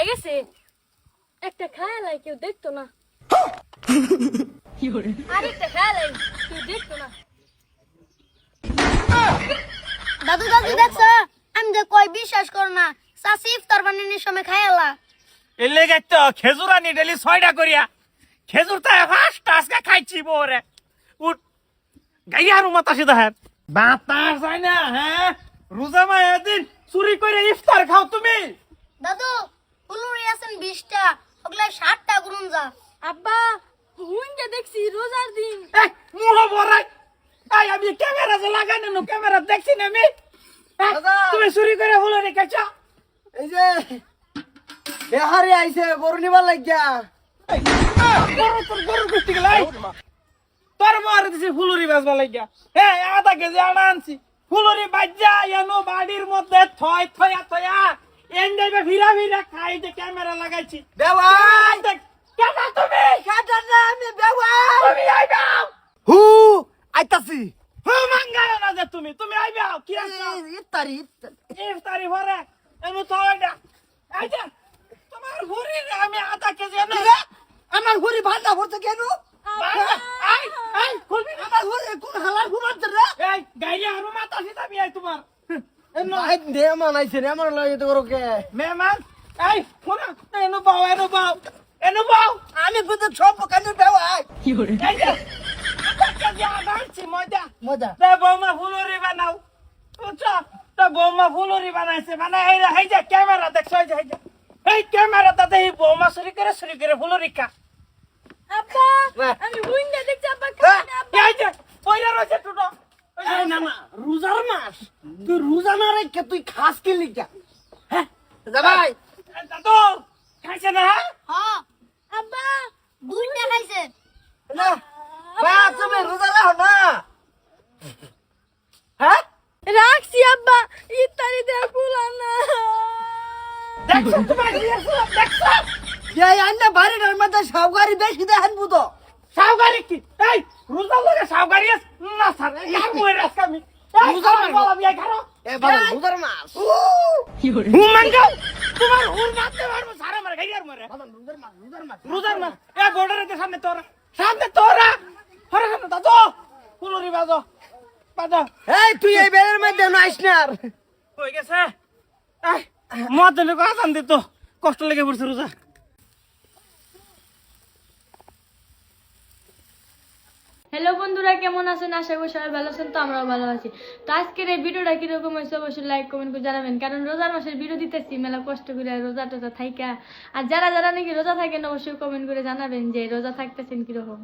হয়ে গেছে একটা খায়ালাই কেউ দেখতো না আরেকটা খায়ালাই কেউ দেখতো না দাদু দাদু দেখছো আমি যে কই বিশ্বাস করো না চাচি ইফতার বানানোর সময় খায়ালা এর লেগে তো খেজুর আনি ডেলি 6টা করিয়া খেজুর তো ফার্স্ট আজকে খাইছি বরে উঠ গাইয়ার মাতাসি দেখার বাতাস যায় না হ্যাঁ রোজা মায়ের দিন চুরি করে ইফতার খাও তুমি দাদু ফুলুরি আছেন 20টা ওগুলা 60টা গুরুন যা আব্বা হুইনটা দেখছি রোজার দিন মুহ বড়াই আই আমি ক্যামেরা যে লাগানো নো ক্যামেরা দেখছি না আমি তুমি চুরি করে হলো রে কাঁচা এই যে এহারে আইছে গরু নিবার লাগিয়া গরু গুষ্টি গেলাই তোর মার দিছি ফুলুরি বাজবা লাগিয়া হ্যাঁ আধা কেজি আনা আনছি ফুলুরি বাজ্জা এনো বাড়ির মধ্যে থয় থয়া থয়া এন্ডাইবে ভিরা ভিরা খাই যে ক্যামেরা লাগাইছি বেওয়াই কেনা তুমি কাটা না আমি বেওয়াই তুমি আইবাও হু আইতাছি হো মাঙ্গারে না যে তুমি আইবাও কি আছে ইফতারি ইফতারি ভরে এনো তো এটা আইজা তোমার ঘুরি আমি আধা কেজি এনো আমার ঘুরি ভান্ডা ভরতে কেন আই আই খুলবি না আমার ঘুরি কোন হালার ঘুমাচ্ছে রে এই গাইলে আরো মাথা সিধা বিয়াই তোমার ভাই দে মানাইছে রে আমার লাগে তো করো কে মেহমান এই শোনা এনো বাও আমি বুঝতে সব কানে বেওয়াই এই যে আধা কেজি আনাচ্ছি মজা মজা তে বৌমা ফুলুরি বানাও বুঝছো তো বৌমা ফুলুরি বানাইছে মানে এই যে ক্যামেরা দেখছো এই যে এই ক্যামেরাটা দেখি বৌমা চুরি করে ফুলুরি খা আব্বা আমি হুইনটা দেখছি আব্বা খাই না আব্বা এই যে পয়রা রয়েছে টুটো এই না না রোজার মাস তুই রোজা না রেখে তুই খাস কি লিখা হ্যাঁ যা ভাই দাদু খাইছে না হ্যাঁ আব্বা হুইনটা খাইছে না বা তুমি রোজা রাখো না হ্যাঁ রাখছি আব্বা ইফতারি দেয়া কুলানা দেখছো তোমার দেখছো এই আন্না বাড়ির মধ্যে সবগারি বেশি দেখেন বুতো সাউগারি কি এই রোজা লগে সাউগারি না স্যার ইয়ার মরে আজকামি রোজা বলা বিয়া করো এ বাবা রোজার মাস হুম মাঙ্গাও তোমার হুর মারতে পারবো সারা মার গাইয়ার মরে রোজার মাস এ বর্ডারের সামনে তোরা হরে সামনে দাদু ফুলুরি বাজো এই তুই এই বেড়ের মধ্যে নাইস না আর হয়ে গেছে এই মদ দেনে কো আসান দিত কষ্ট লেগে পড়ছে রোজা হ্যালো বন্ধুরা কেমন আছেন আশা করি সবাই ভালো আছেন তো আমরাও ভালো আছি তো আজকের এই ভিডিওটা কিরকম হয়েছে অবশ্যই লাইক কমেন্ট করে জানাবেন কারণ রোজার মাসের ভিডিও দিতেছি মেলা কষ্ট করে রোজা টোজা থাইকা আর যারা যারা নাকি রোজা থাকেন অবশ্যই কমেন্ট করে জানাবেন যে রোজা থাকতেছেন কিরকম।